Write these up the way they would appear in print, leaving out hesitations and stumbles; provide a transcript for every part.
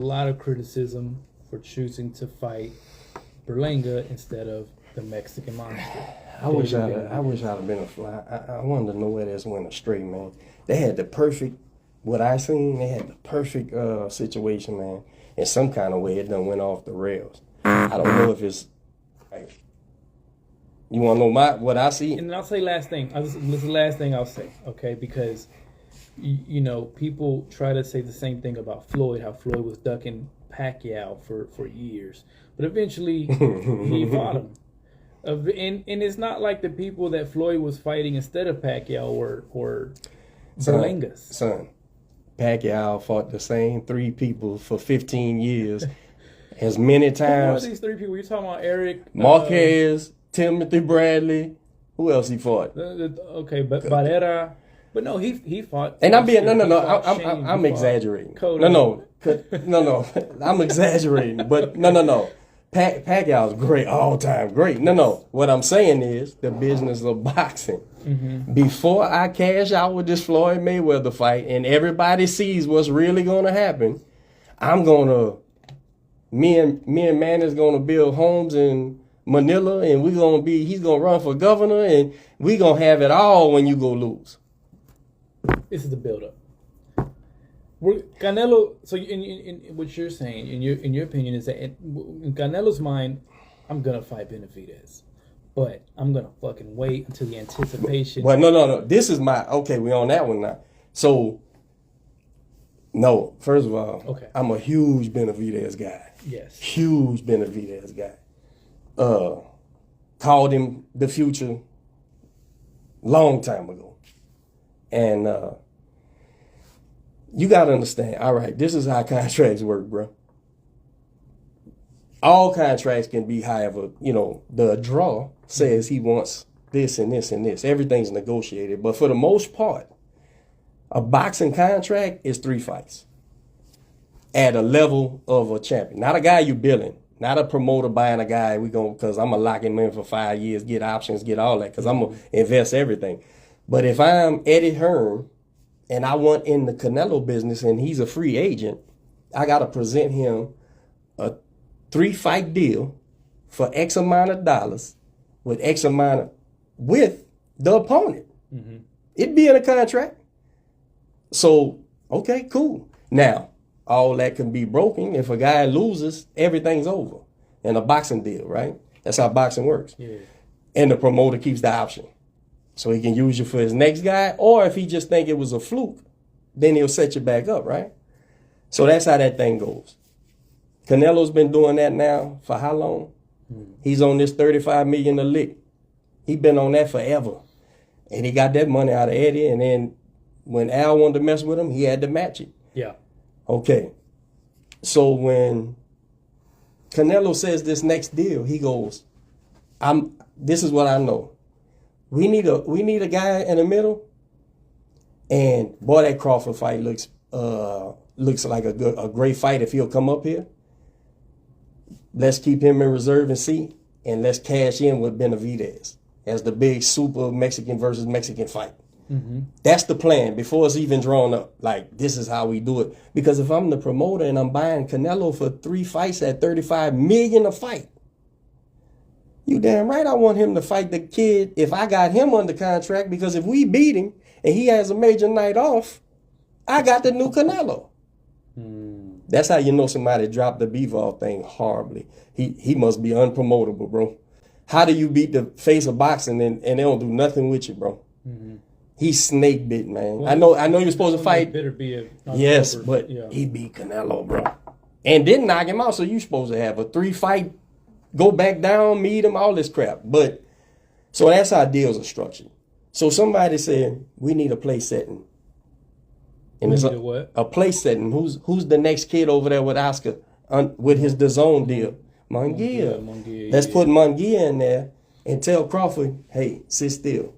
A lot of criticism for choosing to fight Berlanga instead of the Mexican monster. I wish I'd have been a fly. I wanted to know where this went astray, man. They had the perfect, what I seen, they had the perfect situation, man. In some kind of way, it done went off the rails. I don't know if it's like, you want to know what I see? And I'll say last thing. This is the last thing I'll say, okay? Because, you know, people try to say the same thing about Floyd, how Floyd was ducking Pacquiao for years. But eventually, he fought him. And it's not like the people that Floyd was fighting instead of Pacquiao were Berlangas. Son, Pacquiao fought the same three people for 15 years as many times. Who are these three people? You're talking about Eric? Marquez, Timothy Bradley. Who else he fought? Okay, but Barrera. But no, he fought. And I'm being I'm exaggerating. No, I'm exaggerating. But no. Pacquiao's great, all time great. No. What I'm saying is the business of boxing. Mm-hmm. Before I cash out with this Floyd Mayweather fight, and everybody sees what's really going to happen, me and Man is gonna build homes in Manila, and he's gonna run for governor, and we gonna have it all when you go lose. This is the build-up. Canelo. So, in what you're saying, in your opinion, is that in Canelo's mind, I'm gonna fight Benavidez, but I'm gonna fucking wait until the anticipation. Well, no. This is my okay. We on that one now. So, no. First of all, okay. I'm a huge Benavidez guy. Yes. Huge Benavidez guy. Called him the future long time ago. And you got to understand, all right, this is how contracts work, bro. All contracts can be, however, the draw says he wants this and this and this. Everything's negotiated. But for the most part, a boxing contract is 3 fights at a level of a champion. Not a guy you billing. Not a promoter buying a guy, because I'm going to lock him in for 5 years, get options, get all that, because I'm going to invest everything. But if I'm Eddie Hearn and I want in the Canelo business and he's a free agent, I got to present him a 3-fight deal for X amount of dollars with X amount with the opponent. Mm-hmm. It'd be in a contract. So, okay, cool. Now, all that can be broken. If a guy loses, everything's over in a boxing deal, right? That's how boxing works. Yeah. And the promoter keeps the option. So he can use you for his next guy, or if he just think it was a fluke, then he'll set you back up, right? So that's how that thing goes. Canelo's been doing that now for how long? He's on this $35 million a lick. He been on that forever. And he got that money out of Eddie, and then when Al wanted to mess with him, he had to match it. Yeah. Okay. So when Canelo says this next deal, he goes, this is what I know. We need a guy in the middle, and boy, that Crawford fight looks like a great fight if he'll come up here. Let's keep him in reserve and see, and let's cash in with Benavidez as the big super Mexican versus Mexican fight. Mm-hmm. That's the plan before it's even drawn up. Like, this is how we do it. Because if I'm the promoter and I'm buying Canelo for 3 fights at $35 million a fight, you damn right I want him to fight the kid if I got him under contract, because if we beat him and he has a major night off, I got the new Canelo. That's how you know somebody dropped the Bivol thing horribly. He must be unpromotable, bro. How do you beat the face of boxing and they don't do nothing with you, bro? Mm-hmm. He's snake bit, man. Well, I know you're supposed to fight. Yes, but yeah. He beat Canelo, bro. And didn't knock him out, so you're supposed to have a 3-fight, go back down, meet him, all this crap. But, so that's how deals are structured. So somebody said, we need a place setting. And it's a place setting. Who's the next kid over there with Oscar with his DAZN deal? Munguia. Let's put Munguia in there and tell Crawford, hey, sit still.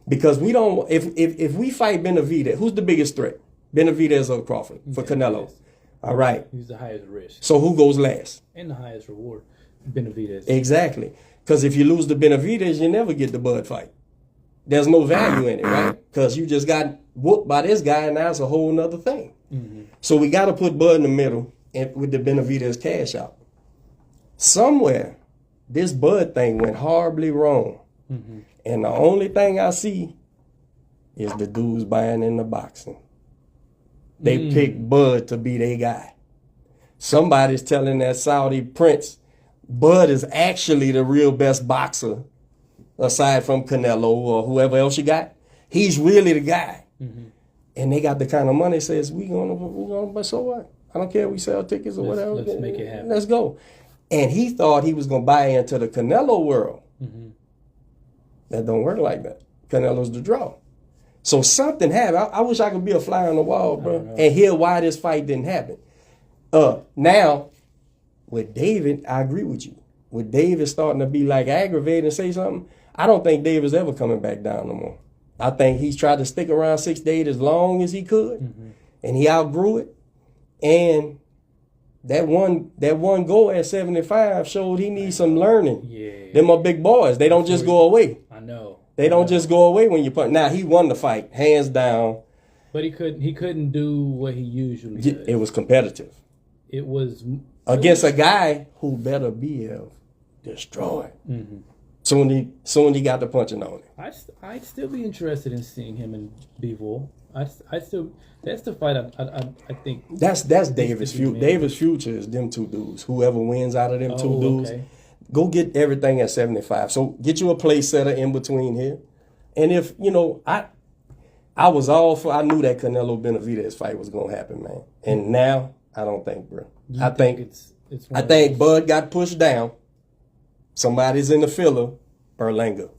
Because we don't, if we fight Benavidez, who's the biggest threat? Benavidez or Crawford for Canelo? All right. He's the highest risk. So who goes last? And the highest reward. Benavidez. Exactly. Because if you lose to Benavidez, you never get the Bud fight. There's no value in it, right? Because you just got whooped by this guy, and now it's a whole nother thing. Mm-hmm. So we got to put Bud in the middle with the Benavidez cash out. Somewhere, this Bud thing went horribly wrong. Mm-hmm. And the only thing I see is the dudes buying in the boxing. They picked Bud to be their guy. Somebody's telling that Saudi prince, Bud is actually the real best boxer, aside from Canelo or whoever else you got. He's really the guy. Mm-hmm. And they got the kind of money that says, we gonna, but so what? I don't care if we sell tickets or whatever. Let's make it happen. Let's go. And he thought he was going to buy into the Canelo world. Mm-hmm. That don't work like that. Canelo's the draw. So something happened. I wish I could be a fly on the wall, bro, and hear why this fight didn't happen. Now, with David, I agree with you. With David starting to be like aggravated and say something, I don't think David's ever coming back down no more. I think he's tried to stick around 6 to 8 as long as he could, and he outgrew it. And that one go at 75 showed he needs some learning. Yeah. Them are big boys. They don't just go away. I know. They don't just go away when you punch. Now, he won the fight, hands down. But he couldn't do what he usually does. It was competitive. It was against a guy who better be destroyed. Mm-hmm. Soon he got the punching on it. I'd still be interested in seeing him in Bivol. I still, that's the fight I think. That's David's future. David's future is them two dudes. Whoever wins out of them two dudes, go get everything at 75. So get you a place setter in between here. And if, I was all for, I knew that Canelo Benavidez fight was going to happen, man. And now, I don't think, bro. I think Bud got pushed down. Somebody's in the filler, Berlanga.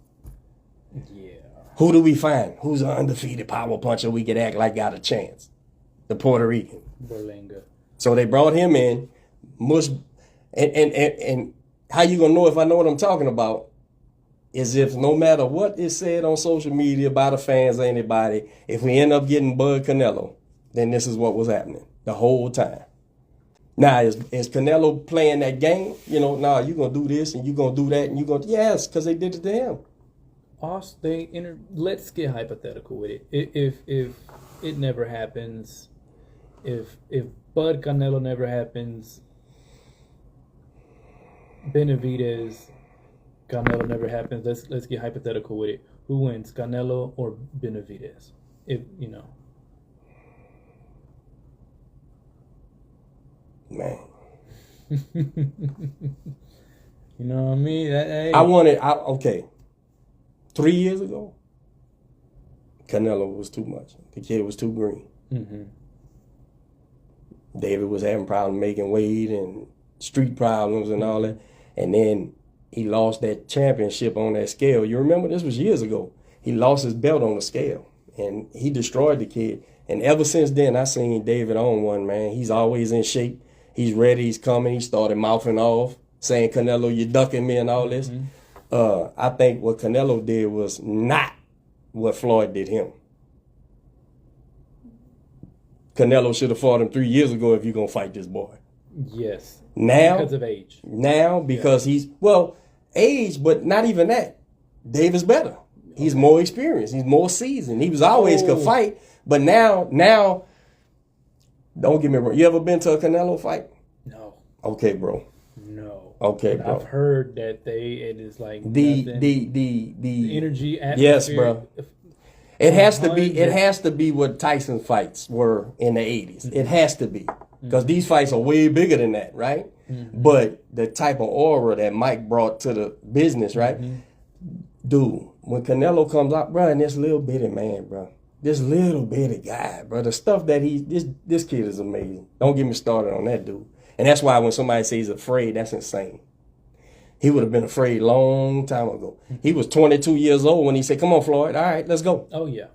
Yeah. Who do we find? Who's an undefeated power puncher we could act like got a chance? The Puerto Rican. Berlanga. So they brought him in. And how you gonna know if I know what I'm talking about is if no matter what is said on social media by the fans or anybody, if we end up getting Bud Canelo, then this is what was happening the whole time. Now, is Canelo playing that game? You're going to do this and you're going to do that and you're going to, yes, because they did it to him. Also, let's get hypothetical with it. If it never happens, if Bud Canelo never happens, Benavidez Canelo never happens. Let's get hypothetical with it. Who wins, Canelo or Benavidez? Man. You know what I mean? Okay. 3 years ago, Canelo was too much. The kid was too green. Mm-hmm. David was having problems making weight and street problems and all that. And then he lost that championship on that scale. You remember, this was years ago. He lost his belt on the scale, and he destroyed the kid. And ever since then, I seen David on one, man. He's always in shape. He's ready. He's coming. He started mouthing off, saying, Canelo, you're ducking me and all this. Mm-hmm. I think what Canelo did was not what Floyd did him. Canelo should have fought him 3 years ago if you're going to fight this boy. Yes. Now, because of age. Now, because he's, age, but not even that. David's better. He's more experienced. He's more seasoned. He was always could fight. But now, don't get me wrong. You ever been to a Canelo fight? No. Okay, bro. No. Okay, bro. I've heard that it is like the energy atmosphere. Yes, bro. It has to be what Tyson fights were in the 80s. It has to be. Because these fights are way bigger than that, right? Mm-hmm. But the type of aura that Mike brought to the business, right? Mm-hmm. Dude, when Canelo comes out, bro, and this little bitty man, bro. This little bitty guy, bro. The stuff that this kid is amazing. Don't get me started on that dude. And that's why when somebody says he's afraid, that's insane. He would have been afraid a long time ago. He was 22 years old when he said, come on, Floyd. All right, let's go. Oh, yeah.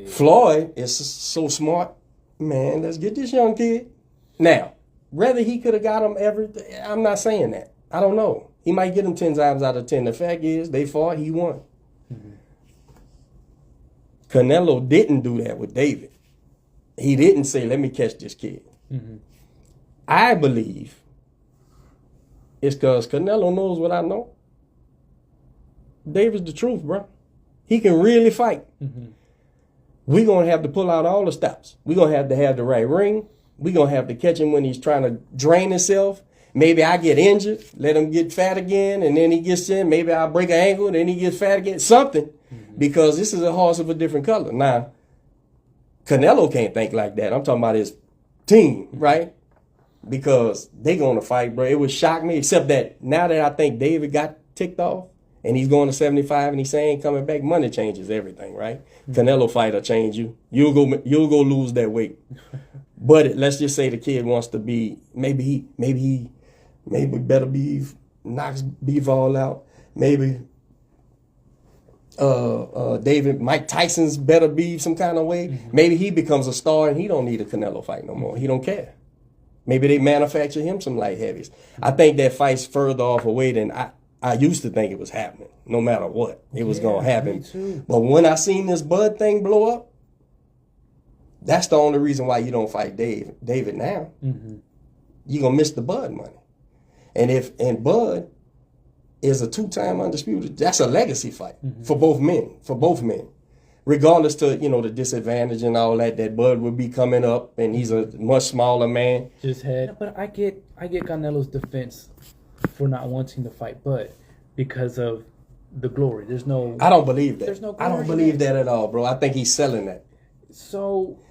Floyd is so smart. Man, let's get this young kid. Now, whether he could have got him everything, I'm not saying that. I don't know. He might get him 10 times out of 10. The fact is, they fought, he won. Mm-hmm. Canelo didn't do that with David. He didn't say, let me catch this kid. Mm-hmm. I believe it's because Canelo knows what I know. David's the truth, bro. He can really fight. Mm-hmm. We're going to have to pull out all the stops. We're going to have the right ring. We're going to have to catch him when he's trying to drain himself. Maybe I get injured, let him get fat again, and then he gets in. Maybe I break an ankle, then he gets fat again. Something. Because this is a horse of a different color. Now, Canelo can't think like that. I'm talking about his team, right? Because they going to fight, bro. It would shock me, except that now that I think David got ticked off and he's going to 75 and he's saying coming back, money changes everything, right? Canelo fight will change you. You'll go lose that weight. But let's just say the kid wants to be, maybe better beef, knocks Bivol out. Maybe Mike Tyson's better beef some kind of way. Maybe he becomes a star and he don't need a Canelo fight no more. He don't care. Maybe they manufacture him some light heavies. I think that fight's further off away than I used to think it was happening. No matter what, it was going to happen. Me too. But when I seen this Bud thing blow up, that's the only reason why you don't fight David now. You're going to miss the Bud money. And Bud is a 2-time undisputed. That's a legacy fight for both men. Regardless to, the disadvantage and all that Bud would be coming up and he's a much smaller man. But I get Canelo's defense for not wanting to fight Bud because of the glory. I don't believe that. There's no glory. I don't believe that at all, bro. I think he's selling that.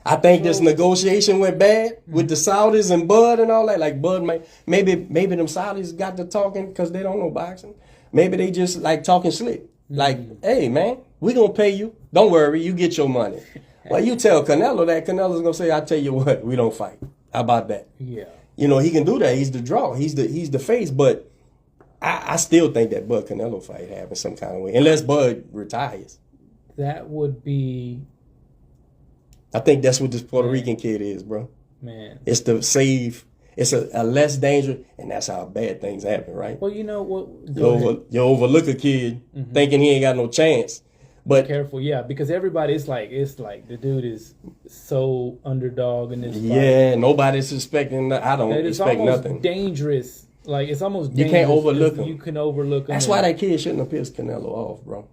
I think this negotiation went bad with the Saudis and Bud and all that. Like Bud, maybe them Saudis got to talking because they don't know boxing. Maybe they just like talking slick. Like, hey man, we gonna pay you. Don't worry, you get your money. Well, you tell Canelo that, Canelo's gonna say, I tell you what, we don't fight. How about that? Yeah. He can do that. He's the draw. He's the face. But I still think that Bud Canelo fight happens some kind of way, unless Bud retires. That would be. I think that's what this Puerto Rican kid is, bro. Man. It's to save. It's a less dangerous, and that's how bad things happen, right? Well, you know what? You overlook a kid thinking he ain't got no chance. But careful, yeah, because everybody it's like the dude is so underdog in this fight. Yeah, nobody's suspecting. I don't expect nothing. Dangerous. Like it's almost you dangerous. Can't overlook him. You can overlook him. That's why that kid shouldn't have pissed Canelo off, bro.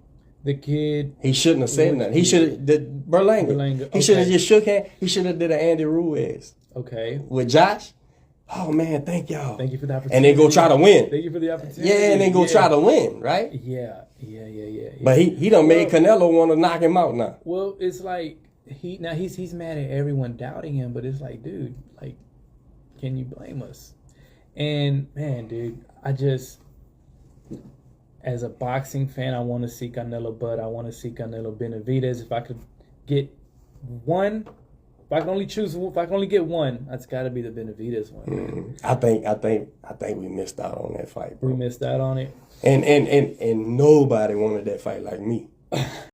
The kid. He shouldn't have said nothing. He should have Berlanga. Okay. He should have just shook hands. He should have did an Andy Ruiz. Okay. With Josh. Oh man, thank y'all. Thank you for the opportunity. And then go try to win. Thank you for the opportunity. Yeah, and then go try to win, right? Yeah. But he done made Canelo want to knock him out now. Well, it's like he's mad at everyone doubting him, but it's like, dude, like, can you blame us? And man, dude, as a boxing fan, I want to see Canelo Bud. I want to see Canelo Benavidez. If I could get one. If I can only get one, that's got to be the Benavidez one. I think we missed out on that fight, bro. We missed out on it, and nobody wanted that fight like me.